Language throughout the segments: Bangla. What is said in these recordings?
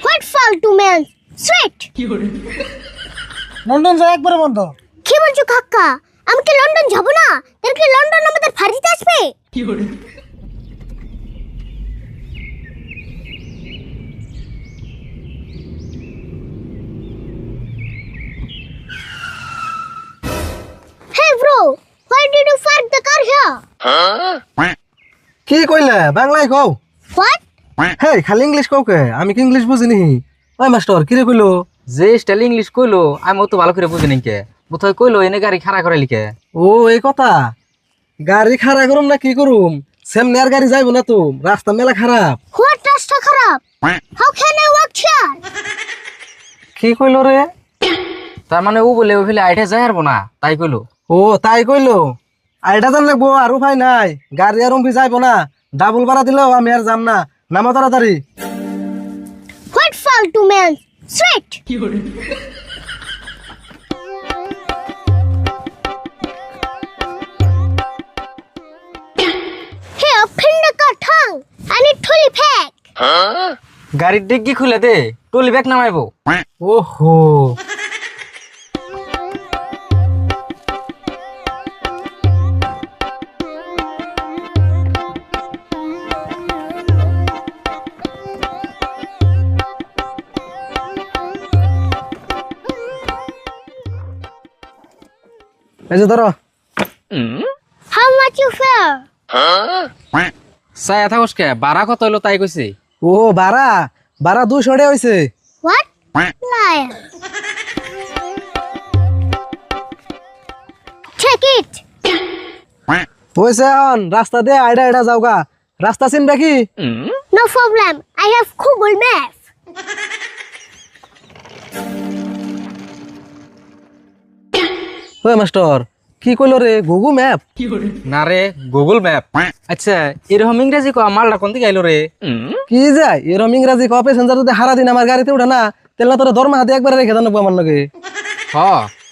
হোয়াট ফালতু ম্যান স্ট্রেট লন্ডন যায় একবারে বন্ধ। কি বলছো কাকা? আমি কি লন্ডন যাব না? তার কি লন্ডন আমাদের ফাঁড়িতে আসবে? Hey bro, why did you park the car here? কি কইলে বাংলায় কও? What? হে খালি ইংলিশ কও কে? আমি কি ইংলিশ বুঝিনি। ওই মাস্টার কি রে কইলো? যে স্টাইল ইংলিশ কইলো আমি অত ভালো করে বুঝি নাকি বোধহয় কইলো এনে গাড়ি খাড়া করে লিখে। ও এই কথা। গাড়ি খাড়া করুম না কি করুম? সামনে আর গাড়ি যাইবো না তো, রাস্তা মেলা খারাপ। What রাস্তা খারাপ? How can I walk here? কি কইলো রে? তার মানে ও বলে ও ফেলে আইটে যায় হারবো না তাই কইলো। ও তাই কইলো। আইডা জান লাগবো আর উপায় নাই, গাড়ি আর উম্পি যাইবো না। ডাবল ভাড়া দিলেও আমি আর যাম না। নামো তাড়াতাড়ি। What ফালতু man straight Hey, open the car trunk. I need trolley pack. গাড়ির ডিগ্গি খুলে দে টলি ব্যাগ নামাইবো। ওহো এই যে ধরো। How much you fare? চাই থাকস কে বাড়া কত হইলো তাই কইছি। ও ভাড়া ভাড়া 200 টাকা হইছে। What? Liar. Check it. হইছে এখন রাস্তা দিয়ে আইডা আইডা যাওগা। রাস্তা চিনবে কি? No problem. I have Google Maps. ওই মাস্টার কি কইলো রে? Google map? না রে গুগল ম্যাপ। আচ্ছা এরকম ইংরেজি কো মালটা কোন দিকে আইলো রে? কি যায় এরম ইংরাজি ক? প্যাসেঞ্জার যদি হারা দিন আমার গাড়িতে উঠে না, তাহলে তোর দরমা হাতে একবারে রেখে জানাবো আমার লগে। হ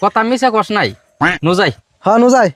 কথা মিছা কস নাই নু যাই। হ্যাঁ নু যাই।